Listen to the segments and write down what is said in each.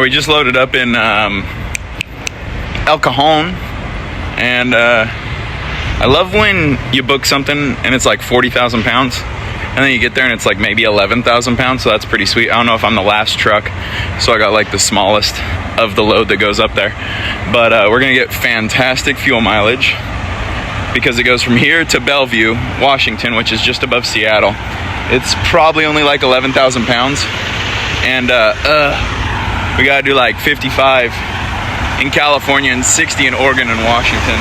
we just loaded up in El Cajon, and I love when you book something and it's like 40,000 pounds, and then you get there and it's like maybe 11,000 pounds, so that's pretty sweet. I don't know if I'm the last truck, so I got like the smallest of the load that goes up there, but we're gonna get fantastic fuel mileage because it goes from here to Bellevue, Washington, which is just above Seattle. It's probably only like 11,000 pounds, and we gotta do like 55 in California and 60 in Oregon and Washington.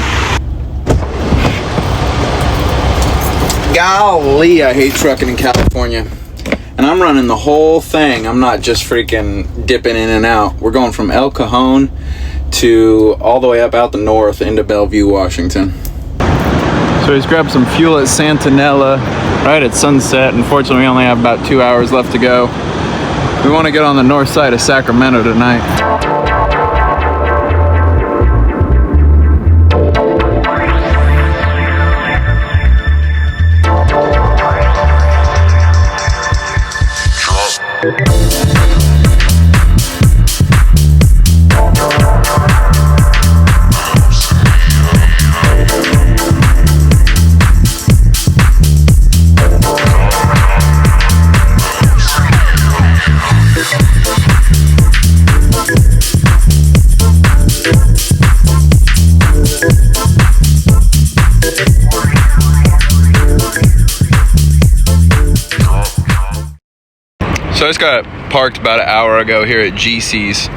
Golly, I hate trucking in California. And I'm running the whole thing. I'm not just freaking dipping in and out. We're going from El Cajon to all the way up out the north into Bellevue, Washington. So we just grabbed some fuel at Santanella right at sunset. Unfortunately, we only have about 2 hours left to go. We want to get on the north side of Sacramento tonight. So I just got parked about an hour ago here at GC's.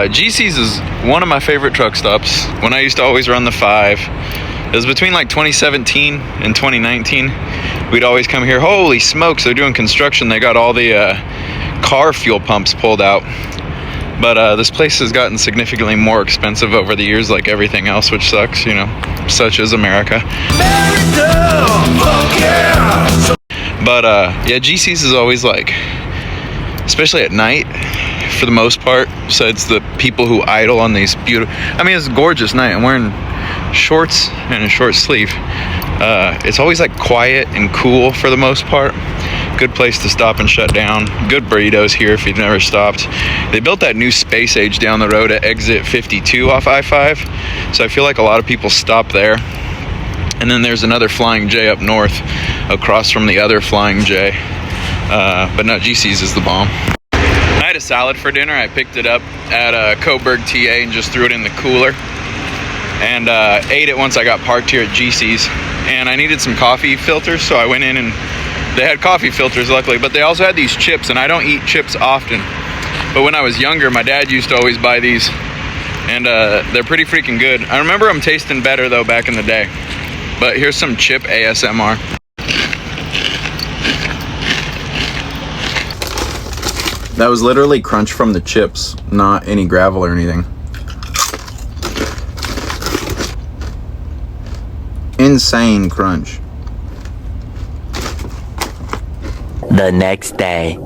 GC's is one of my favorite truck stops. When I used to always run the 5, it was between like 2017 and 2019. We'd always come here. Holy smokes, they're doing construction. They got all the car fuel pumps pulled out. But this place has gotten significantly more expensive over the years, like everything else, which sucks, you know, such is America. But yeah, GC's is always like, especially at night, for the most part, besides the people who idle on these beautiful, I mean, it's a gorgeous night. I'm wearing shorts and a short sleeve. It's always like quiet and cool for the most part. Good place to stop and shut down. Good burritos here if you've never stopped. They built that new Space Age down the road at exit 52 off I-5, so I feel like a lot of people stop there. And then there's another Flying J up north across from the other Flying J. But no, GC's is the bomb. I had a salad for dinner. I picked it up at Coburg TA and just threw it in the cooler. And ate it once I got parked here at GC's. And I needed some coffee filters, so I went in and they had coffee filters, luckily. But they also had these chips, and I don't eat chips often. But when I was younger, my dad used to always buy these. And they're pretty freaking good. I remember them tasting better, though, back in the day. But here's some chip ASMR. That was literally crunch from the chips, not any gravel or anything. Insane crunch. The next day.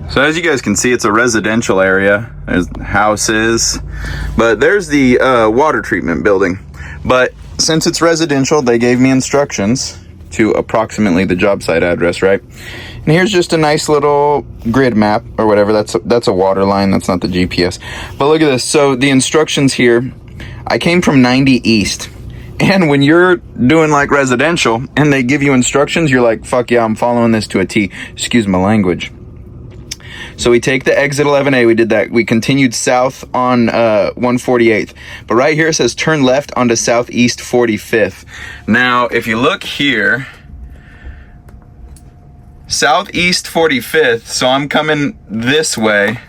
So as you guys can see, it's a residential area. There's houses, but there's the water treatment building. But since it's residential, they gave me instructions to approximately the job site address, right? And here's just a nice little grid map or whatever. That's a water line. That's not the GPS. But look at this. So the instructions here, I came from 90 East. And when you're doing like residential and they give you instructions, you're like, fuck yeah, I'm following this to a T. Excuse my language. So we take the exit 11A, we did that. We continued south on 148th. But right here it says turn left onto southeast 45th. Now, if you look here, southeast 45th, so I'm coming this way.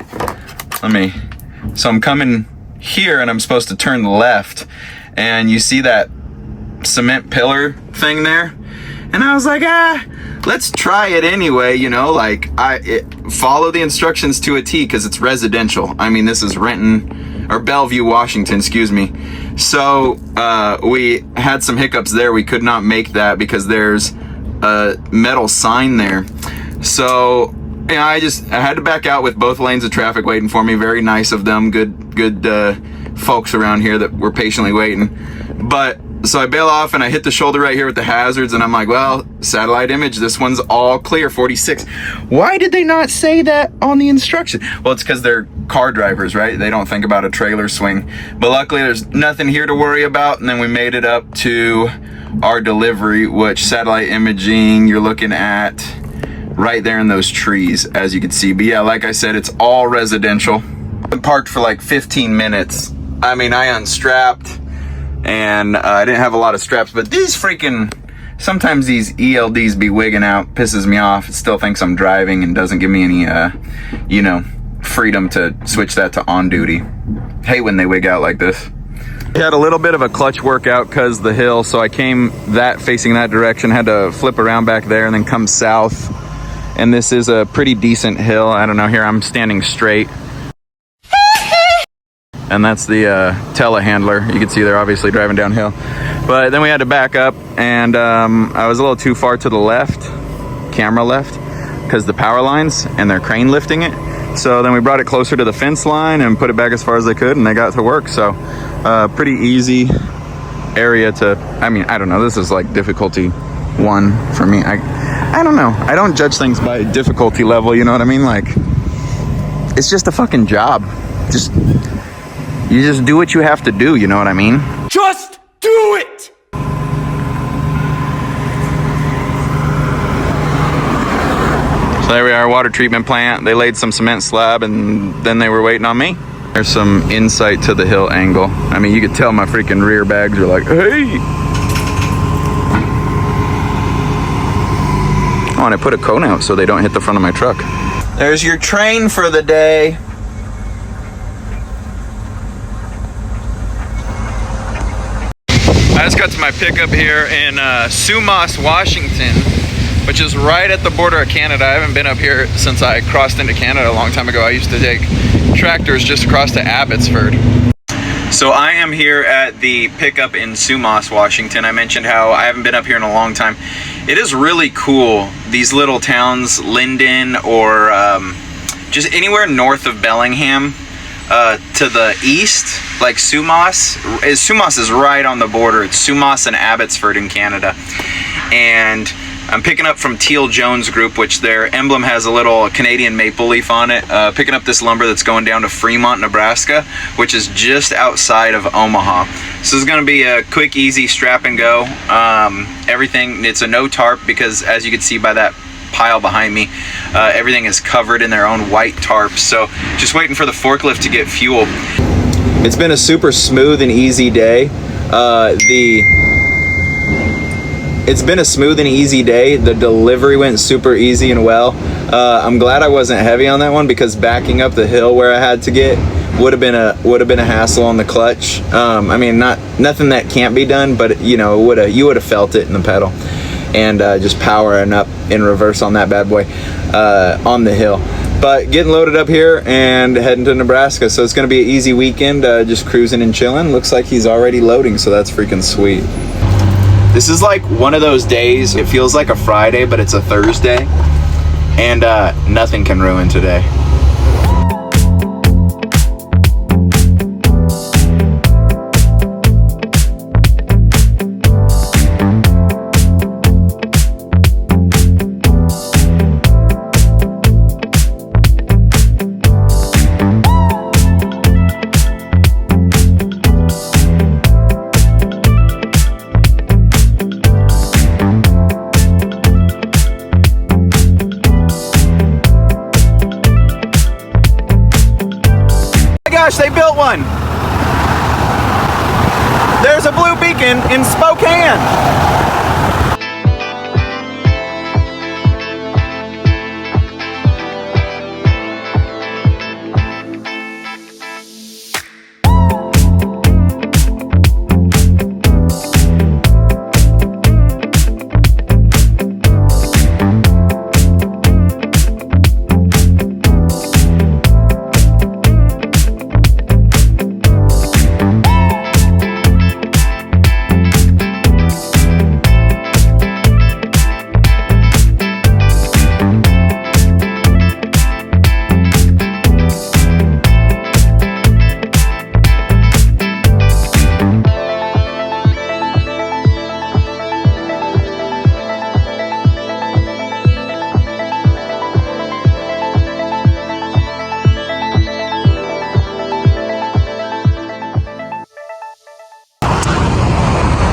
So I'm coming here and I'm supposed to turn left. And you see that cement pillar thing there? And I was like, let's try it anyway, you know, like follow the instructions to a T because it's residential. I mean, this is Bellevue, Washington, excuse me. So we had some hiccups there. We could not make that because there's a metal sign there. So you know, I had to back out with both lanes of traffic waiting for me. Very nice of them. Good folks around here that were patiently waiting. But So I bail off and I hit the shoulder right here with the hazards, and I'm like, well, satellite image, this one's all clear, 46. Why did they not say that on the instruction? Well, it's because they're car drivers, right? They don't think about a trailer swing. But luckily there's nothing here to worry about. And then we made it up to our delivery, which satellite imaging, you're looking at right there in those trees, as you can see. But yeah, like I said, it's all residential. I parked for like 15 minutes. I mean, I unstrapped, and I didn't have a lot of straps, but these freaking, sometimes these ELDs be wigging out, pisses me off. It still thinks I'm driving and doesn't give me any, you know, freedom to switch that to on duty. Hate when they wig out like this. I had a little bit of a clutch workout because the hill, so I came facing that direction, had to flip around back there and then come south. And this is a pretty decent hill. I don't know, here I'm standing straight. And that's the telehandler. You can see they're obviously driving downhill. But then we had to back up, and I was a little too far to the left, camera left, because the power lines and their crane lifting it. So then we brought it closer to the fence line and put it back as far as they could, and they got to work. So pretty easy area to, I mean, I don't know, this is like difficulty 1 for me. I don't know. I don't judge things by difficulty level, you know what I mean? Like, it's just a fucking job. You just do what you have to do, you know what I mean? Just do it! So there we are, water treatment plant. They laid some cement slab and then they were waiting on me. There's some insight to the hill angle. I mean, you could tell my freaking rear bags are like, hey! Oh, and I put a cone out so they don't hit the front of my truck. There's your train for the day. I just got to my pickup here in Sumas, Washington, which is right at the border of Canada. I haven't been up here since I crossed into Canada a long time ago. I used to take tractors just across to Abbotsford. So I am here at the pickup in Sumas, Washington. I mentioned how I haven't been up here in a long time. It is really cool, these little towns, Linden or just anywhere north of Bellingham. To the east, like Sumas is right on the border. It's Sumas and Abbotsford in Canada. And I'm picking up from Teal Jones Group, which their emblem has a little Canadian maple leaf on it. Picking up this lumber that's going down to Fremont, Nebraska, which is just outside of Omaha. So it's going to be a quick, easy strap and go. Everything, it's a no tarp because, as you can see by that pile behind me, everything is covered in their own white tarps. So just waiting for the forklift to get fuel. It's been a super smooth and easy day. It's been a smooth and easy day. The delivery went super easy and well. I'm glad I wasn't heavy on that one because backing up the hill where I had to get would have been a hassle on the clutch. I mean, nothing that can't be done, but you know, you would have felt it in the pedal. And just powering up in reverse on that bad boy on the hill. But getting loaded up here and heading to Nebraska. So it's going to be an easy weekend, just cruising and chilling. Looks like he's already loading, so that's freaking sweet. This is like one of those days, it feels like a Friday, but it's a Thursday. And nothing can ruin today. They built one. There's a blue beacon in Spokane.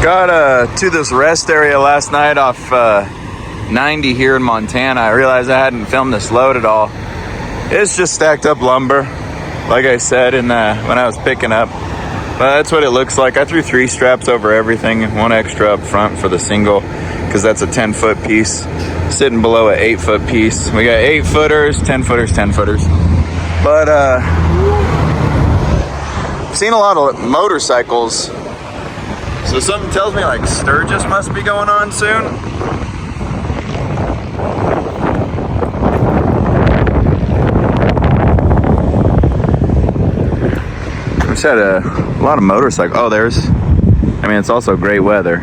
Got to this rest area last night off 90 here in Montana. I realized I hadn't filmed this load at all. It's just stacked up lumber, like I said when I was picking up. But that's what it looks like. I threw 3 straps over everything, 1 extra up front for the single, because that's a 10-foot piece, sitting below an 8-foot piece. We got 8-footers, 10-footers, 10-footers. But I've seen a lot of motorcycles, so something tells me like Sturgis must be going on soon. We just had a lot of motorcycles. Oh, it's also great weather.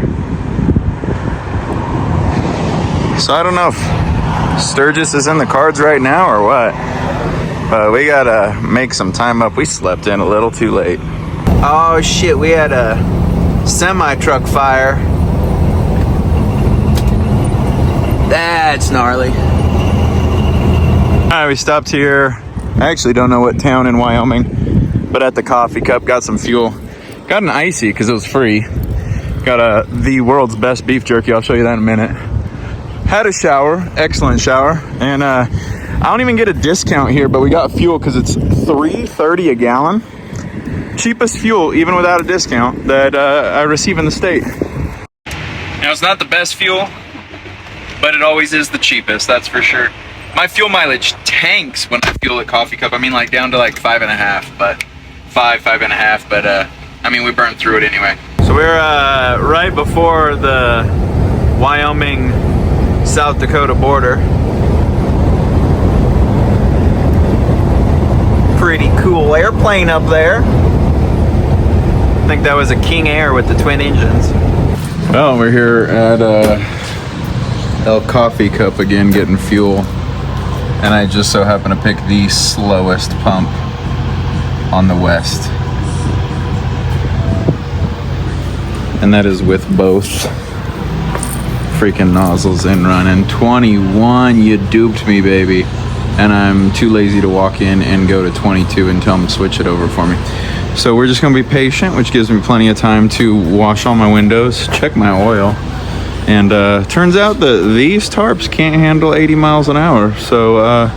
So I don't know if Sturgis is in the cards right now or what. But we gotta make some time up. We slept in a little too late. Oh shit, we had a semi-truck fire. That's gnarly. Alright, we stopped here. I actually don't know what town in Wyoming, but at the coffee cup, got some fuel. Got an icy because it was free. Got the world's best beef jerky. I'll show you that in a minute. Had a shower, excellent shower, and I don't even get a discount here, but we got fuel because it's $3.30 a gallon. Cheapest fuel, even without a discount, that I receive in the state. Now, it's not the best fuel, but it always is the cheapest, that's for sure. My fuel mileage tanks when I fuel at Coffee Cup. I mean, like down to like 5.5, but 5.5, but I mean, we burned through it anyway. So we're right before the Wyoming South Dakota border. Pretty cool airplane up there. I think that was a King Air with the twin engines. Well, we're here at El Coffee Cup again, getting fuel. And I just so happen to pick the slowest pump on the west. And that is with both freaking nozzles in running. 21, you duped me, baby. And I'm too lazy to walk in and go to 22 and tell them to switch it over for me. So we're just gonna be patient, which gives me plenty of time to wash all my windows, check my oil. And turns out that these tarps can't handle 80 miles an hour. So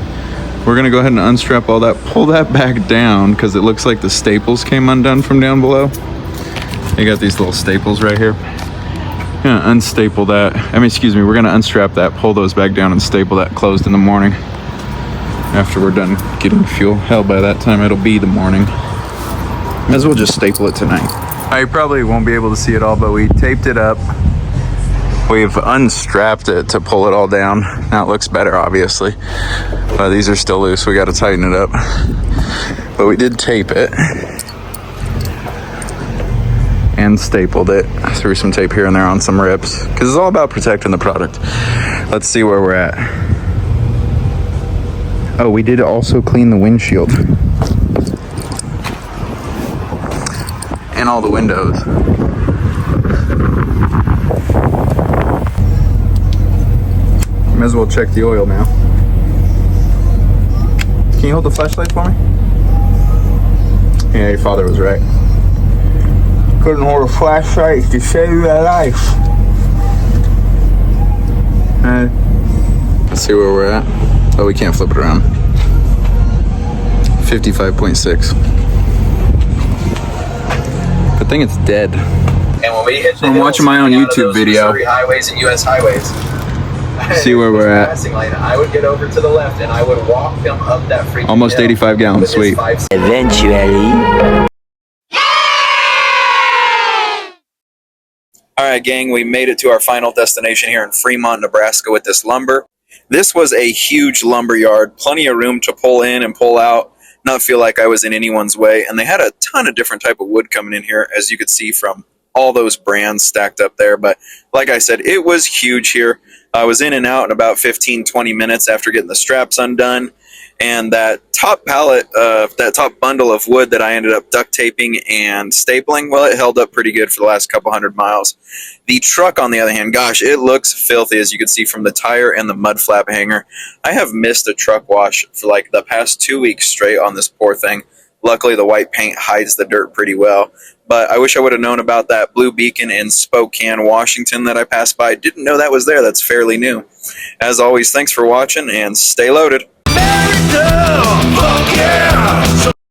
we're gonna go ahead and unstrap all that, pull that back down, because it looks like the staples came undone from down below. They got these little staples right here. Gonna unstaple that. We're gonna unstrap that, pull those back down, and staple that closed in the morning. After we're done getting fuel. Hell, by that time it'll be the morning. Might as well just staple it tonight. I probably won't be able to see it all, but we taped it up. We've unstrapped it to pull it all down. Now it looks better, obviously. These are still loose, we gotta tighten it up. But we did tape it. And stapled it. Threw some tape here and there on some rips, because it's all about protecting the product. Let's see where we're at. Oh, we did also clean the windshield. And all the windows. Might as well check the oil now. Can you hold the flashlight for me? Yeah, your father was right. Couldn't hold a flashlight to save your life. Let's see where we're at. Oh, we can't flip it around. 55.6. Good thing it's dead. And when we hit So I'm watching my own YouTube video. Highways and US highways. See where we're at. Passing lane, I would get over to the left and I would walk them up that freaking Almost hill 85 gallon with his sweep. 5 Eventually. All right, gang, we made it to our final destination here in Fremont, Nebraska with this lumber. This was a huge lumber yard, plenty of room to pull in and pull out, not feel like I was in anyone's way. And they had a ton of different type of wood coming in here, as you could see from all those brands stacked up there. But like I said, it was huge here. I was in and out in about 15-20 minutes after getting the straps undone. And that top pallet, that top bundle of wood that I ended up duct taping and stapling, well, it held up pretty good for the last couple 100 miles. The truck, on the other hand, gosh, it looks filthy, as you can see from the tire and the mud flap hanger. I have missed a truck wash for like the past 2 weeks straight on this poor thing. Luckily, the white paint hides the dirt pretty well. But I wish I would have known about that blue beacon in Spokane, Washington that I passed by. Didn't know that was there. That's fairly new. As always, thanks for watching and stay loaded. America, fuck yeah!